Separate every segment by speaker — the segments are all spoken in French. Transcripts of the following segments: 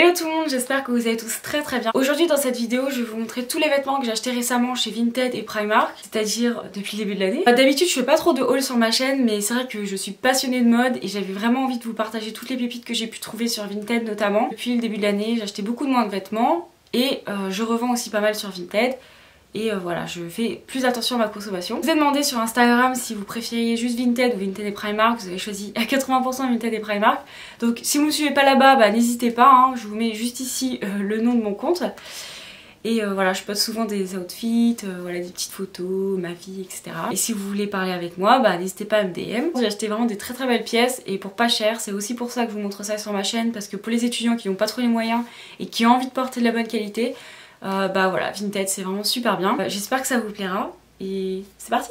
Speaker 1: Hello tout le monde, j'espère que vous allez tous très bien. Aujourd'hui dans cette vidéo, je vais vous montrer tous les vêtements que j'ai achetés récemment chez Vinted et Primark, c'est-à-dire depuis le début de l'année. D'habitude je fais pas trop de hauls sur ma chaîne, mais c'est vrai que je suis passionnée de mode et j'avais vraiment envie de vous partager toutes les pépites que j'ai pu trouver sur Vinted notamment. Depuis le début de l'année, j'ai acheté beaucoup de moins de vêtements et je revends aussi pas mal sur Vinted. Et voilà, je fais plus attention à ma consommation. Je vous ai demandé sur Instagram si vous préfériez juste Vinted ou Vinted et Primark. Vous avez choisi à 80% Vinted et Primark. Donc si vous ne me suivez pas là-bas, bah, n'hésitez pas, hein. Je vous mets juste ici le nom de mon compte. Et voilà, je poste souvent des outfits, voilà, des petites photos, ma vie, etc. Et si vous voulez parler avec moi, bah, n'hésitez pas à me DM. J'ai acheté vraiment des très belles pièces et pour pas cher. C'est aussi pour ça que je vous montre ça sur ma chaîne, parce que pour les étudiants qui n'ont pas trop les moyens et qui ont envie de porter de la bonne qualité, bah voilà, Vinted c'est vraiment super bien. J'espère que ça vous plaira et c'est parti.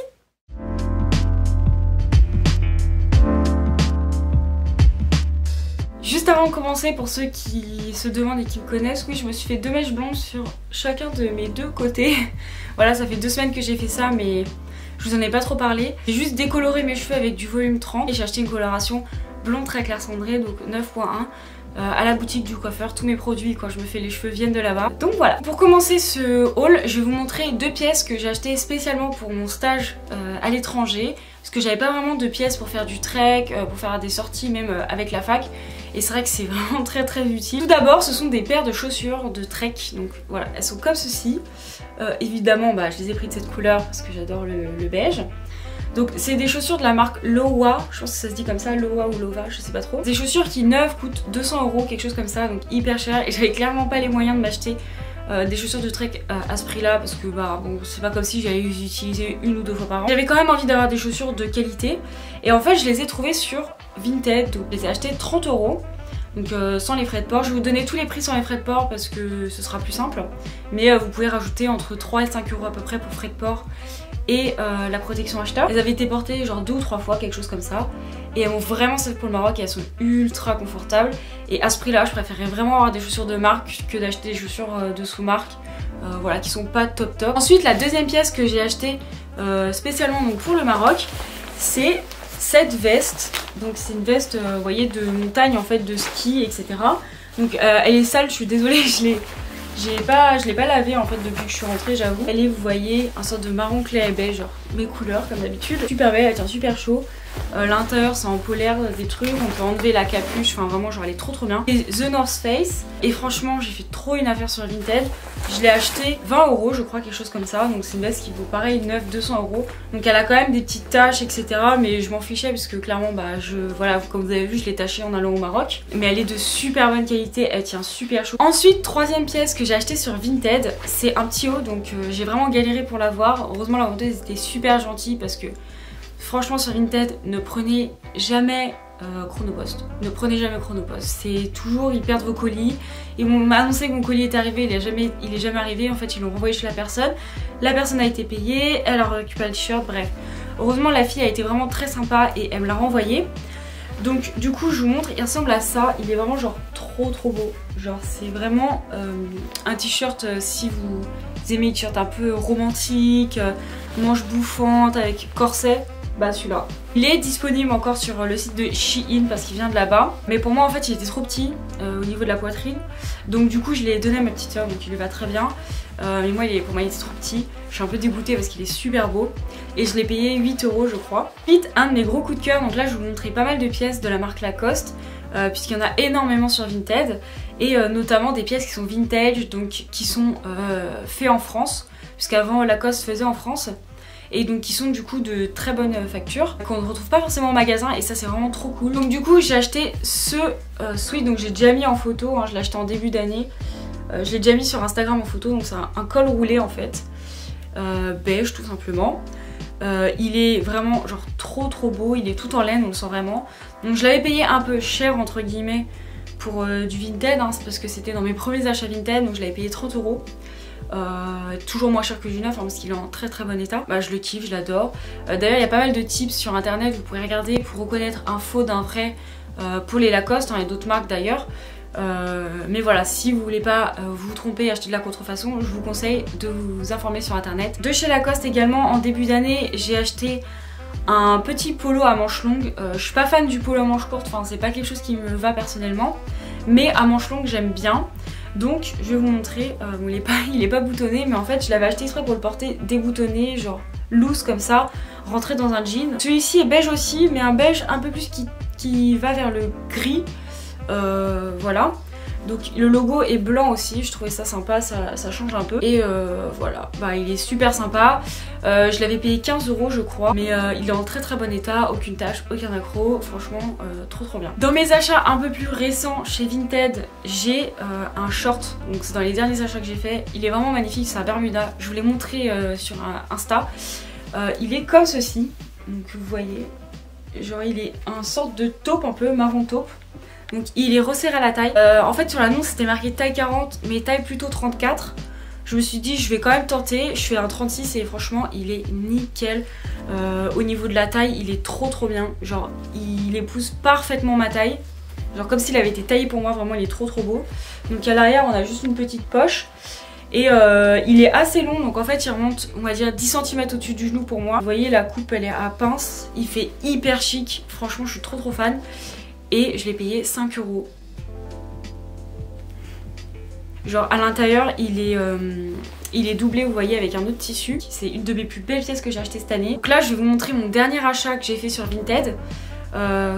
Speaker 1: Juste avant de commencer, pour ceux qui se demandent et qui me connaissent, oui, je me suis fait 2 mèches blondes sur chacun de mes 2 côtés. Voilà, ça fait 2 semaines que j'ai fait ça, mais je vous en ai pas trop parlé. J'ai juste décoloré mes cheveux avec du volume 30 et j'ai acheté une coloration blonde très clair cendré, donc 9.1. À la boutique du coiffeur. Tous mes produits quand je me fais les cheveux viennent de là-bas. Donc voilà, pour commencer ce haul, je vais vous montrer 2 pièces que j'ai achetées spécialement pour mon stage à l'étranger, parce que j'avais pas vraiment de pièces pour faire du trek, pour faire des sorties même avec la fac, et c'est vrai que c'est vraiment très utile. Tout d'abord, ce sont des paires de chaussures de trek, donc voilà, elles sont comme ceci. Évidemment, bah, je les ai pris de cette couleur parce que j'adore le beige. Donc c'est des chaussures de la marque Lowa, je pense que ça se dit comme ça, Lowa ou Lova, je sais pas trop. Des chaussures qui neuves coûtent 200 €, quelque chose comme ça, donc hyper cher. Et j'avais clairement pas les moyens de m'acheter des chaussures de trek à ce prix là, parce que bah bon, c'est pas comme si j'allais les utiliser 1 ou 2 fois par an. J'avais quand même envie d'avoir des chaussures de qualité, et en fait je les ai trouvées sur Vinted, donc je les ai achetées 30 €. Donc sans les frais de port. Je vais vous donner tous les prix sans les frais de port parce que ce sera plus simple. Mais vous pouvez rajouter entre 3 et 5 € à peu près pour frais de port et la protection acheteur. Elles avaient été portées genre 2 ou 3 fois, quelque chose comme ça. Et elles m'ont vraiment servi pour le Maroc et elles sont ultra confortables. Et à ce prix là, je préférerais vraiment avoir des chaussures de marque que d'acheter des chaussures de sous-marque. Voilà, qui sont pas top. Ensuite, la deuxième pièce que j'ai achetée spécialement donc, pour le Maroc, c'est cette veste. Donc c'est une veste, vous voyez, de montagne en fait, de ski, etc. Donc elle est sale, je suis désolée, je l'ai pas lavée en fait depuis que je suis rentrée, j'avoue. Elle est, vous voyez, un sorte de marron clair et beige, genre mes couleurs comme d'habitude. Super belle, elle tient super chaud. L'intérieur c'est en polaire, des trucs, on peut enlever la capuche, enfin vraiment genre elle est trop bien. Et The North Face, et franchement j'ai fait trop une affaire sur Vinted. Je l'ai acheté 20 € je crois, quelque chose comme ça, donc c'est une veste qui vaut pareil 200 €. Donc elle a quand même des petites taches etc, mais je m'en fichais parce que clairement bah voilà, comme vous avez vu je l'ai tachée en allant au Maroc. Mais elle est de super bonne qualité, elle tient super chaud. Ensuite, troisième pièce que j'ai acheté sur Vinted, c'est un petit haut, donc j'ai vraiment galéré pour l'avoir. Heureusement la vendeuse était super gentille parce que franchement sur Vinted, ne prenez jamais Chronopost. Ne prenez jamais Chronopost. C'est toujours, ils perdent vos colis. Ils m'ont annoncé que mon colis est arrivé, il est jamais arrivé. En fait, ils l'ont renvoyé chez la personne. La personne a été payée, elle a récupéré le t-shirt, bref. Heureusement, la fille a été vraiment très sympa et elle me l'a renvoyé. Donc, du coup, je vous montre, il ressemble à ça. Il est vraiment genre trop beau. Genre, c'est vraiment un t-shirt si vous aimez les t-shirts un peu romantiques, manches bouffantes avec corset. Bah celui-là. Il est disponible encore sur le site de Shein parce qu'il vient de là-bas. Mais pour moi en fait il était trop petit au niveau de la poitrine. Donc du coup je l'ai donné à ma petite soeur, donc il lui va très bien. Mais moi pour moi il était trop petit. Je suis un peu dégoûtée parce qu'il est super beau. Et je l'ai payé 8 € je crois. Ensuite un de mes gros coups de cœur, donc là je vais vous montrer pas mal de pièces de la marque Lacoste. Puisqu'il y en a énormément sur Vinted. Et notamment des pièces qui sont vintage, donc qui sont faites en France. Puisqu'avant Lacoste faisait en France. Et donc qui sont du coup de très bonne facture, qu'on ne retrouve pas forcément en magasin, et ça c'est vraiment trop cool. Donc du coup j'ai acheté ce sweat, donc j'ai déjà mis en photo, hein, je l'ai acheté en début d'année. Je l'ai déjà mis sur Instagram en photo, donc c'est un col roulé en fait, beige tout simplement. Il est vraiment genre trop beau, il est tout en laine, on le sent vraiment. Donc je l'avais payé un peu cher entre guillemets pour du Vinted, hein, c'est parce que c'était dans mes premiers achats Vinted, donc je l'avais payé 30 €. Toujours moins cher que du neuf, hein, parce qu'il est en très bon état. Bah, je le kiffe, je l'adore. D'ailleurs il y a pas mal de tips sur internet, vous pouvez regarder pour reconnaître un faux d'un vrai pour les Lacoste, hein, il y a d'autres marques d'ailleurs. Mais voilà, si vous voulez pas vous tromper et acheter de la contrefaçon, je vous conseille de vous informer sur internet. De chez Lacoste également, en début d'année j'ai acheté un petit polo à manches longues. Je suis pas fan du polo à manches courtes, enfin c'est pas quelque chose qui me va personnellement. mais à manches longues j'aime bien. Donc je vais vous montrer, bon, il est pas boutonné, mais en fait je l'avais acheté exprès pour le porter déboutonné, genre loose comme ça, rentrer dans un jean. Celui-ci est beige aussi, mais un beige un peu plus qui va vers le gris, voilà. Donc le logo est blanc aussi, je trouvais ça sympa, ça change un peu. Et voilà, bah il est super sympa. Je l'avais payé 15 € je crois, mais il est en très très bon état, aucune tache, aucun accroc, franchement trop bien. Dans mes achats un peu plus récents chez Vinted, j'ai un short, donc c'est dans les derniers achats que j'ai fait. Il est vraiment magnifique, c'est un Bermuda, je vous l'ai montré sur Insta. Il est comme ceci, donc vous voyez, genre il est un sorte de taupe, un peu marron taupe. Donc il est resserré à la taille. En fait sur l'annonce c'était marqué taille 40 mais taille plutôt 34. Je me suis dit je vais quand même tenter. Je fais un 36 et franchement il est nickel. Au niveau de la taille il est trop bien. Genre il épouse parfaitement ma taille. Genre comme s'il avait été taillé pour moi, vraiment il est trop beau. Donc à l'arrière on a juste une petite poche. Et il est assez long, donc en fait il remonte on va dire 10 cm au-dessus du genou pour moi. Vous voyez la coupe elle est à pince. Il fait hyper chic. Franchement je suis trop fan. Et je l'ai payé 5 €. Genre à l'intérieur il est doublé, vous voyez, avec un autre tissu. C'est une de mes plus belles pièces que j'ai acheté cette année. Donc là je vais vous montrer mon dernier achat que j'ai fait sur Vinted,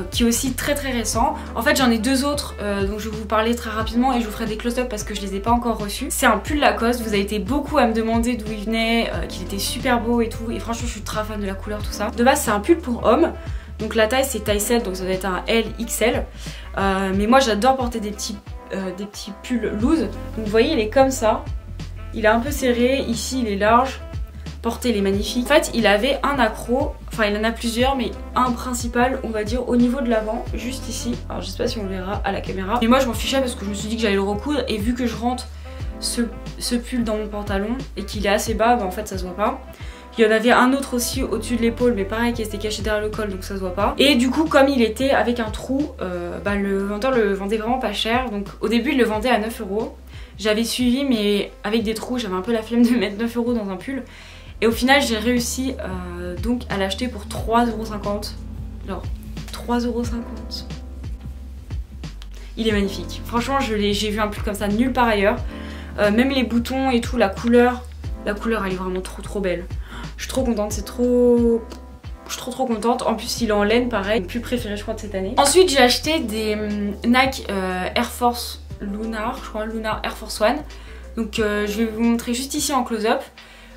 Speaker 1: qui est aussi très récent. En fait j'en ai deux autres, donc je vais vous parler très rapidement et je vous ferai des close-up parce que je les ai pas encore reçus. C'est un pull Lacoste, vous avez été beaucoup à me demander d'où il venait, qu'il était super beau et tout. Et franchement je suis très fan de la couleur, tout ça. De base c'est un pull pour homme. Donc la taille c'est taille 7, donc ça doit être un LXL. Mais moi j'adore porter des petits pulls loose. Donc vous voyez il est comme ça. Il est un peu serré, ici il est large. Porté il est magnifique. En fait il avait un accroc, enfin il en a plusieurs mais un principal on va dire au niveau de l'avant, juste ici. Alors je sais pas si on le verra à la caméra. Mais moi je m'en fichais parce que je me suis dit que j'allais le recoudre. Et vu que je rentre ce pull dans mon pantalon et qu'il est assez bas, bah en fait ça se voit pas. Il y en avait un autre aussi au-dessus de l'épaule mais pareil qui était caché derrière le col donc ça se voit pas. Et du coup comme il était avec un trou, bah, le vendeur le vendait vraiment pas cher. Donc au début il le vendait à 9 €. J'avais suivi mais avec des trous j'avais un peu la flemme de mettre 9 € dans un pull. Et au final j'ai réussi donc à l'acheter pour 3,50 €. Genre 3,50 €. Il est magnifique. Franchement j'ai vu un pull comme ça nulle part ailleurs. Même les boutons et tout, la couleur elle est vraiment trop belle. Je suis trop contente, je suis trop contente. En plus il est en laine pareil, plus préféré je crois de cette année. Ensuite j'ai acheté des Nike Air Force Lunar, je crois Lunar Air Force One. Donc je vais vous montrer juste ici en close-up.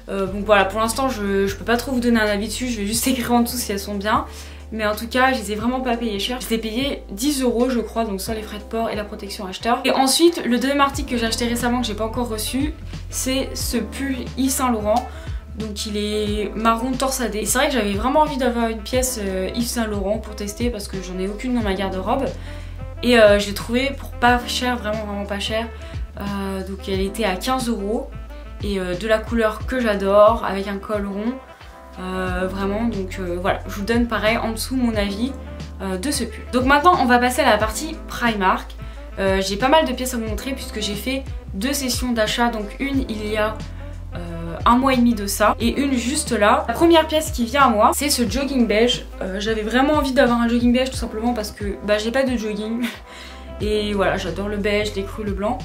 Speaker 1: Donc voilà, pour l'instant je peux pas trop vous donner un avis dessus, je vais juste écrire en dessous si elles sont bien. Mais en tout cas je les ai vraiment pas payées cher. Je les ai payées 10 € je crois, donc sans les frais de port et la protection acheteur. Et ensuite le deuxième article que j'ai acheté récemment que j'ai pas encore reçu, c'est ce pull Yves Saint Laurent. Donc il est marron torsadé. Et c'est vrai que j'avais vraiment envie d'avoir une pièce Yves Saint Laurent pour tester parce que j'en ai aucune dans ma garde-robe. Et je l'ai trouvé pour pas cher, vraiment pas cher. Donc elle était à 15 € et de la couleur que j'adore avec un col rond. Vraiment donc voilà, je vous donne pareil en dessous mon avis de ce pull. Donc maintenant on va passer à la partie Primark. J'ai pas mal de pièces à vous montrer puisque j'ai fait 2 sessions d'achat. Donc une il y a un mois et demi de ça et une juste là. La première pièce qui vient à moi c'est ce jogging beige. J'avais vraiment envie d'avoir un jogging beige tout simplement parce que bah, j'ai pas de jogging et voilà, j'adore le beige, l'écru, le blanc.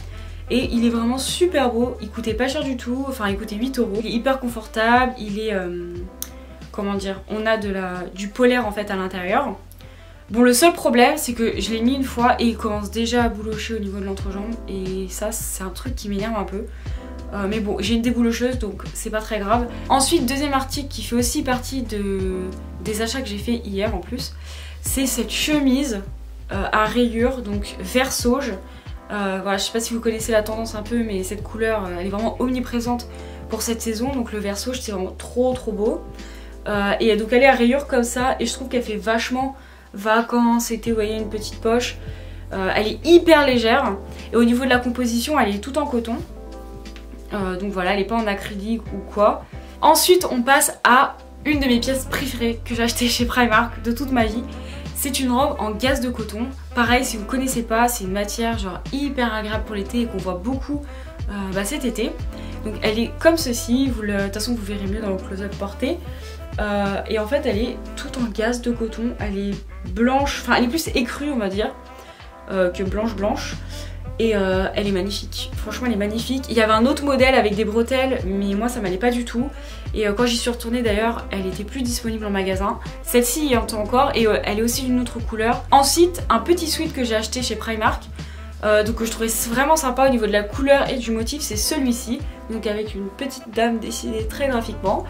Speaker 1: Et il est vraiment super beau, il coûtait pas cher du tout, enfin il coûtait 8 €. Il est hyper confortable, il est, comment dire, on a du polaire en fait à l'intérieur. Bon le seul problème c'est que je l'ai mis une fois et il commence déjà à boulocher au niveau de l'entrejambe. Et ça c'est un truc qui m'énerve un peu. Mais bon j'ai une déboulocheuse donc c'est pas très grave. Ensuite deuxième article qui fait aussi partie des achats que j'ai fait hier en plus. C'est cette chemise à rayures, donc vert sauge. Voilà, je sais pas si vous connaissez la tendance un peu mais cette couleur elle est vraiment omniprésente pour cette saison. Donc le vert sauge c'est vraiment trop beau. Et donc elle est à rayures comme ça et je trouve qu'elle fait vachement vacances, été, vous voyez une petite poche. Elle est hyper légère et au niveau de la composition elle est tout en coton. Donc voilà, elle est pas en acrylique ou quoi. Ensuite on passe à une de mes pièces préférées que j'ai achetées chez Primark de toute ma vie. C'est une robe en gaze de coton. Pareil si vous connaissez pas, c'est une matière genre hyper agréable pour l'été et qu'on voit beaucoup cet été. Donc elle est comme ceci, de toute façon vous verrez mieux dans le close-up porté. Et en fait elle est toute en gaze de coton, elle est blanche, enfin elle est plus écrue on va dire. que blanche. Et elle est magnifique, franchement elle est magnifique. Il y avait un autre modèle avec des bretelles mais moi ça m'allait pas du tout. Et quand j'y suis retournée d'ailleurs elle était plus disponible en magasin. Celle-ci y est encore et elle est aussi d'une autre couleur. Ensuite un petit sweat que j'ai acheté chez Primark. Donc je trouvais vraiment sympa au niveau de la couleur et du motif, c'est celui-ci. Donc avec une petite dame dessinée très graphiquement.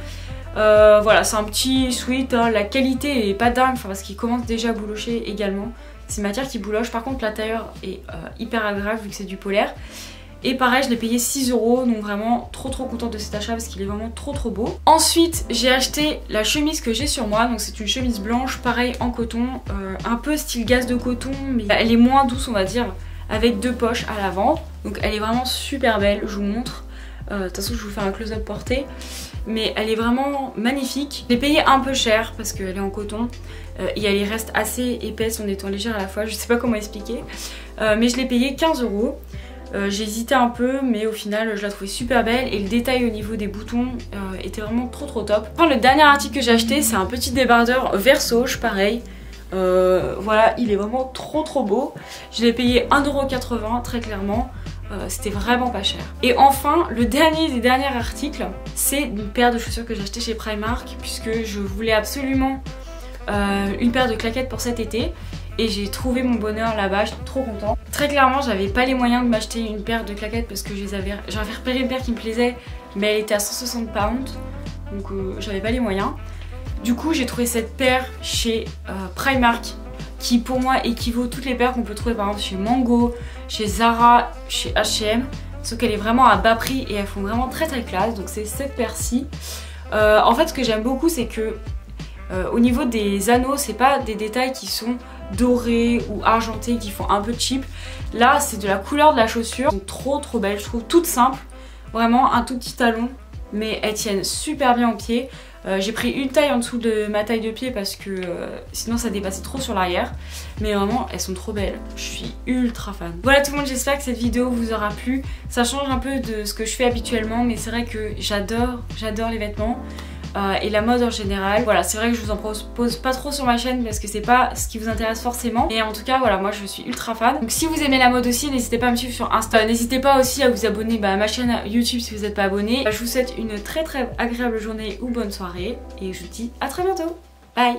Speaker 1: Voilà c'est un petit sweat, hein. La qualité est pas dingue parce qu'il commence déjà à boulocher également. C'est une matière qui bouloche, par contre la tailleur est hyper agréable vu que c'est du polaire. Et pareil je l'ai payé 6 €, donc vraiment trop contente de cet achat parce qu'il est vraiment trop beau. Ensuite j'ai acheté la chemise que j'ai sur moi, donc c'est une chemise blanche, pareil en coton, un peu style gaze de coton mais elle est moins douce on va dire, avec 2 poches à l'avant. Donc elle est vraiment super belle, je vous montre. De toute façon je vous fais un close-up porté. Mais elle est vraiment magnifique. Je l'ai payée un peu cher parce qu'elle est en coton. Et elle reste assez épaisse en étant légère à la fois. Je sais pas comment expliquer. Mais je l'ai payée 15 €. J'ai hésité un peu mais au final je la trouvais super belle. Et le détail au niveau des boutons était vraiment trop top. Enfin, le dernier article que j'ai acheté c'est un petit débardeur Versace pareil. Voilà, il est vraiment trop beau. Je l'ai payé 1,80 € très clairement. C'était vraiment pas cher. Et enfin, le dernier des derniers articles, c'est une paire de chaussures que j'ai acheté chez Primark puisque je voulais absolument une paire de claquettes pour cet été. Et j'ai trouvé mon bonheur là-bas, j'étais trop contente. Très clairement, j'avais pas les moyens de m'acheter une paire de claquettes parce que j'avais repéré une paire qui me plaisait, mais elle était à 160 pounds, donc j'avais pas les moyens. Du coup, j'ai trouvé cette paire chez Primark qui pour moi équivaut toutes les paires qu'on peut trouver par exemple chez Mango, chez Zara, chez H&M. Sauf qu'elle est vraiment à bas prix et elles font vraiment très classe, donc c'est cette paire-ci. En fait ce que j'aime beaucoup c'est que au niveau des anneaux, c'est pas des détails qui sont dorés ou argentés qui font un peu cheap. Là c'est de la couleur de la chaussure, elles sont trop belles, je trouve toutes simples. Vraiment un tout petit talon mais elles tiennent super bien au pied. J'ai pris une taille en dessous de ma taille de pied parce que sinon ça dépassait trop sur l'arrière. Mais vraiment elles sont trop belles, je suis ultra fan. Voilà tout le monde, j'espère que cette vidéo vous aura plu. Ça change un peu de ce que je fais habituellement mais c'est vrai que j'adore les vêtements. Et la mode en général. Voilà, c'est vrai que je vous en propose pas trop sur ma chaîne parce que c'est pas ce qui vous intéresse forcément. Et en tout cas, voilà, moi je suis ultra fan. Donc si vous aimez la mode aussi, n'hésitez pas à me suivre sur Insta. N'hésitez pas aussi à vous abonner à ma chaîne YouTube si vous n'êtes pas abonné. Je vous souhaite une très agréable journée ou bonne soirée. Et je vous dis à très bientôt. Bye!